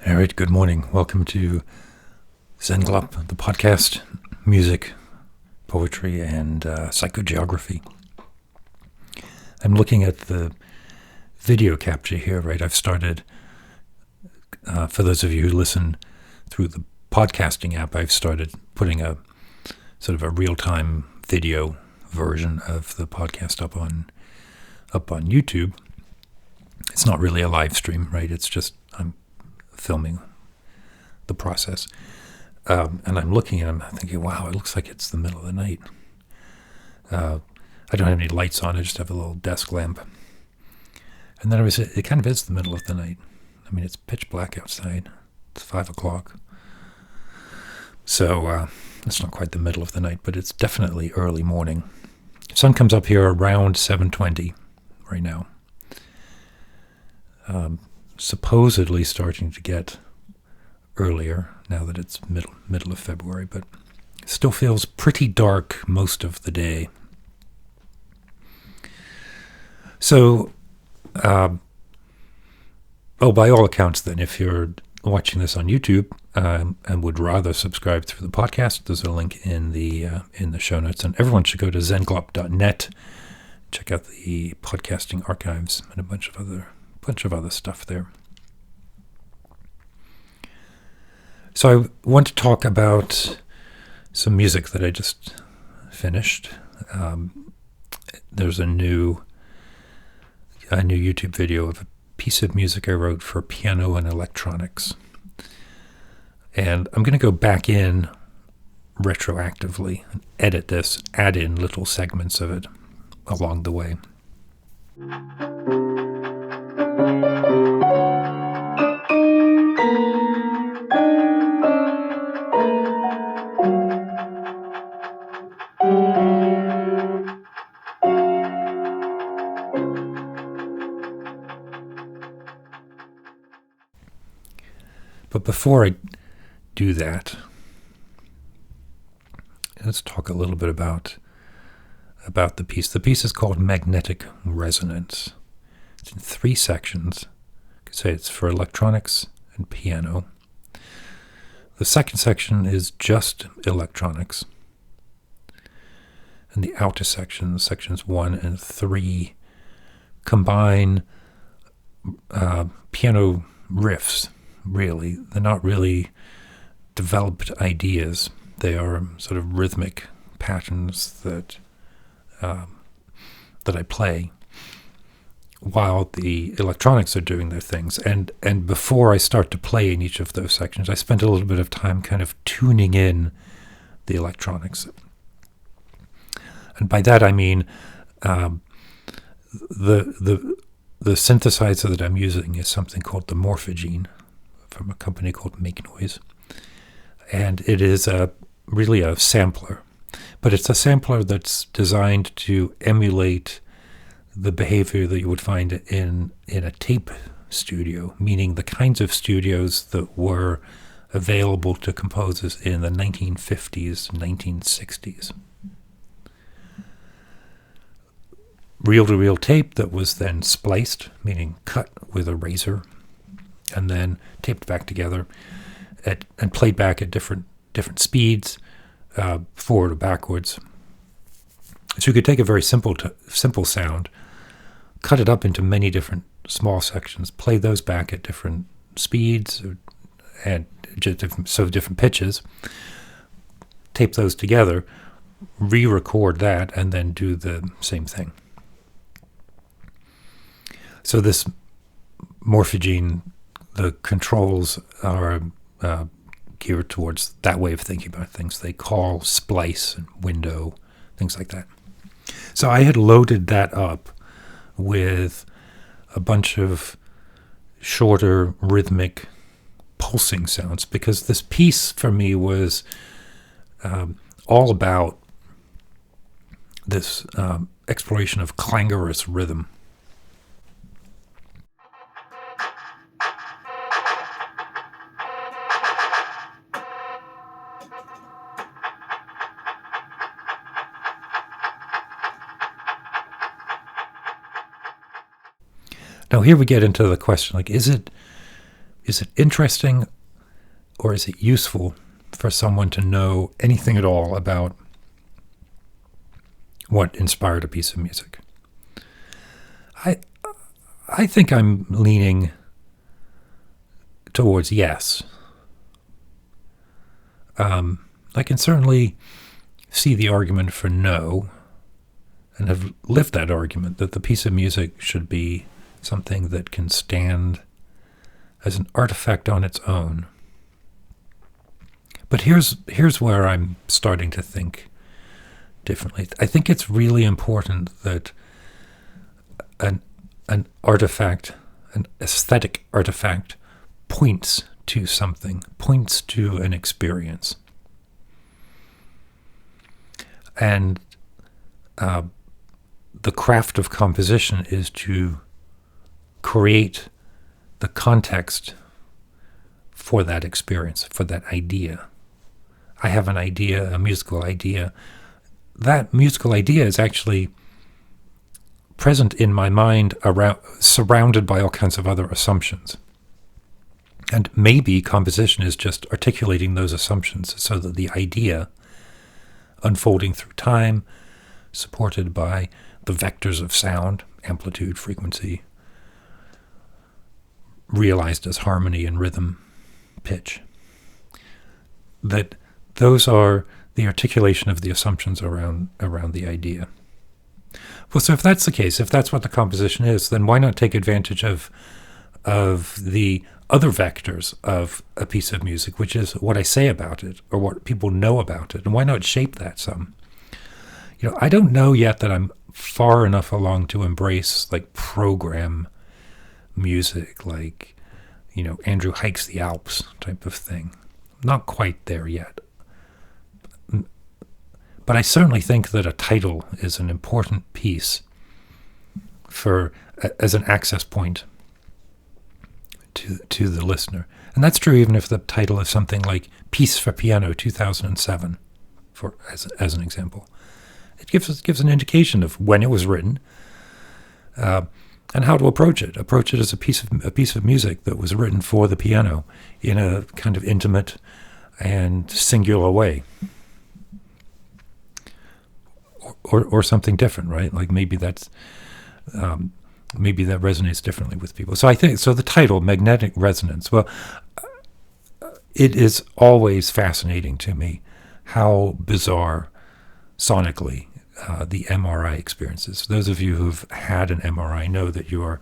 All right, good morning. Welcome to Zenglop, the podcast, music, poetry, and psychogeography. I'm looking at the video capture here, right? I've started, for those of you who listen through the podcasting app, I've started putting a sort of a real-time video version of the podcast up on YouTube. It's not really a live stream, right? It's just I'm filming the process. And I'm looking at them, I'm thinking, wow, it looks like it's the middle of the night. I don't have any lights on, I just have a little desk lamp. And then it kind of is the middle of the night. I mean, it's pitch black outside. It's 5 o'clock. So it's not quite the middle of the night, but it's definitely early morning. Sun comes up here around 7:20 right now. Supposedly starting to get earlier now that it's middle of February, but it still feels pretty dark most of the day. So, by all accounts then, if you're watching this on YouTube and would rather subscribe through the podcast, there's a link in the show notes, and everyone should go to zenglop.net, check out the podcasting archives and a bunch of other stuff there. So I want to talk about some music that I just finished. There's a new YouTube video of a piece of music I wrote for piano and electronics. And I'm going to go back in retroactively and edit this, add in little segments of it along the way. But before I do that, let's talk a little bit about the piece. The piece is called Magnetic Resonance. It's in 3 sections. You could say it's for electronics and piano. The second section is just electronics. And the outer sections, sections 1 and 3, combine piano riffs. Really, they're not really developed ideas. They are sort of rhythmic patterns that I play while the electronics are doing their things. And before I start to play in each of those sections, I spent a little bit of time kind of tuning in the electronics. And by that I mean the synthesizer that I'm using is something called the Morphogene, from a company called Make Noise. And it is really a sampler. But it's a sampler that's designed to emulate the behavior that you would find in a tape studio, meaning the kinds of studios that were available to composers in the 1950s, 1960s. Reel-to-reel tape that was then spliced, meaning cut with a razor, and then taped back together and played back at different speeds, forward or backwards. So you could take a very simple sound, cut it up into many different small sections, play those back at different speeds and different pitches, tape those together, re-record that, and then do the same thing. So this Morphogene, the controls are geared towards that way of thinking about things. They call splice and window, things like that. So I had loaded that up with a bunch of shorter rhythmic pulsing sounds, because this piece for me was all about this exploration of clangorous rhythm. Now here we get into the question, like, is it Is it interesting, or is it useful for someone to know anything at all about what inspired a piece of music? I think I'm leaning towards yes. I can certainly see the argument for no, and have lived that argument, that the piece of music should be something that can stand as an artifact on its own. But here's where I'm starting to think differently. I think it's really important that an artifact, an aesthetic artifact, points to something, points to an experience. And the craft of composition is to create the context for that experience, for that idea. I have an idea, a musical idea. That musical idea is actually present in my mind, surrounded by all kinds of other assumptions. And maybe composition is just articulating those assumptions so that the idea, unfolding through time, supported by the vectors of sound, amplitude, frequency, realized as harmony and rhythm, pitch, that those are the articulation of the assumptions around the idea. Well, so if that's the case, if that's what the composition is, then why not take advantage of the other vectors of a piece of music, which is what I say about it or what people know about it, and why not shape that some? I don't know yet that I'm far enough along to embrace like program music, like Andrew Hikes the Alps type of thing. Not quite there yet. But I certainly think that a title is an important piece as an access point to the listener. And that's true even if the title is something like Piece for Piano 2007, as an example. It gives an indication of when it was written, and how to approach it. Approach it as a piece of music that was written for the piano in a kind of intimate and singular way. Or something different, right? Like maybe that resonates differently with people. So I think the title, Magnetic Resonance. Well, it is always fascinating to me how bizarre sonically the MRI experiences. Those of you who've had an MRI know that you're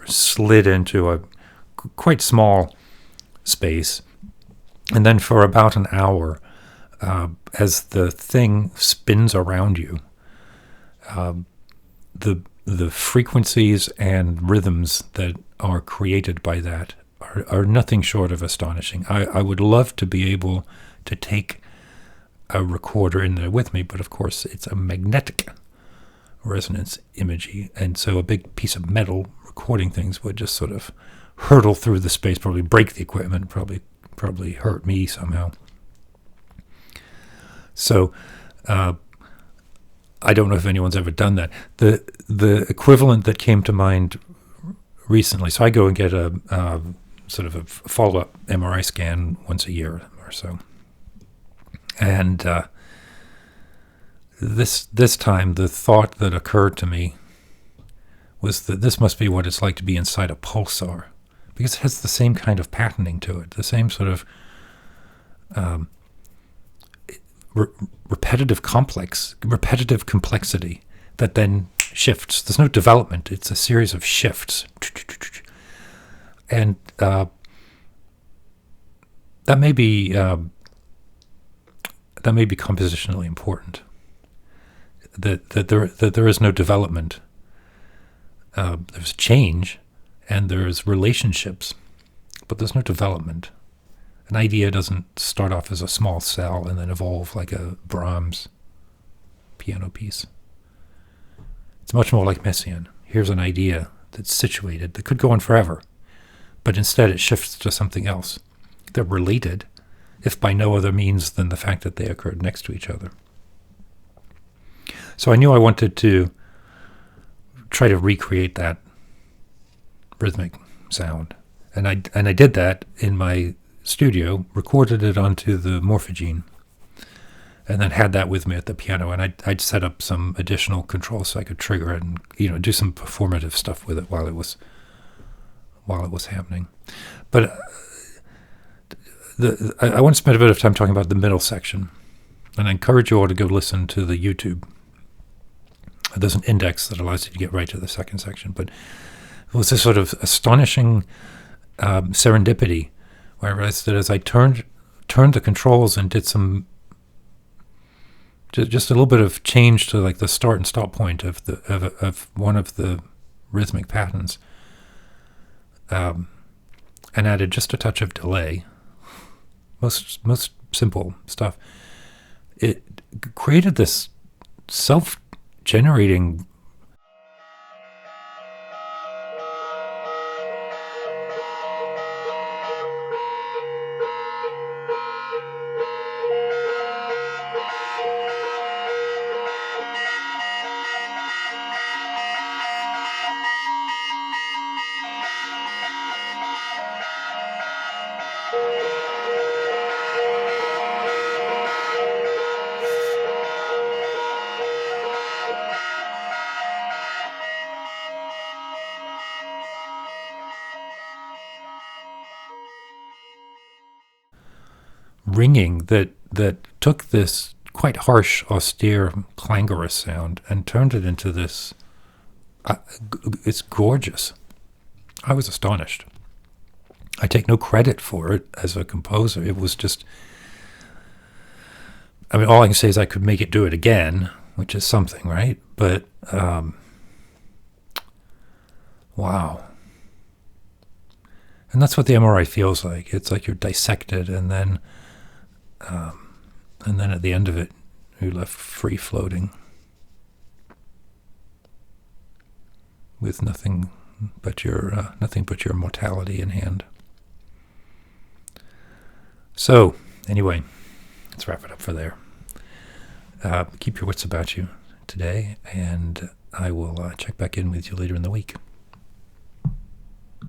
slid into a quite small space, and then for about an hour, as the thing spins around you, the frequencies and rhythms that are created by that are nothing short of astonishing. I would love to be able to take a recorder in there with me, but of course it's a magnetic resonance imaging, and so a big piece of metal recording things would just sort of hurtle through the space, probably break the equipment, probably hurt me somehow. So I don't know if anyone's ever done that. The equivalent that came to mind recently, so I go and get a sort of a follow-up MRI scan once a year or so. And this time, the thought that occurred to me was that this must be what it's like to be inside a pulsar, because it has the same kind of patterning to it, the same sort of repetitive complexity that then shifts. There's no development; it's a series of shifts, and that may be compositionally important. That there is no development. There's change, and there's relationships, but there's no development. An idea doesn't start off as a small cell and then evolve like a Brahms piano piece. It's much more like Messiaen. Here's an idea that's situated, that could go on forever, but instead it shifts to something else. They're related, if by no other means than the fact that they occurred next to each other. So I knew I wanted to try to recreate that rhythmic sound. I did that in my studio, recorded it onto the Morphogene, and then had that with me at the piano. And I'd set up some additional controls so I could trigger it and do some performative stuff with it while it was happening. But I want to spend a bit of time talking about the middle section, and I encourage you all to go listen to the YouTube. There's an index that allows you to get right to the second section. But it was this sort of astonishing serendipity where I realized that as I turned the controls and did some just a little bit of change to like the start and stop point of one of the rhythmic patterns, and added just a touch of delay, most simple stuff, it created this self-generating ringing that took this quite harsh, austere, clangorous sound and turned it into this. It's gorgeous. I was astonished. I take no credit for it as a composer. It was just. I mean, all I can say is I could make it do it again, which is something, right? But wow. And that's what the MRI feels like. It's like you're dissected, and then at the end of it, you're left free floating with nothing but your mortality in hand. So, anyway, let's wrap it up for there. Keep your wits about you today, and I will check back in with you later in the week.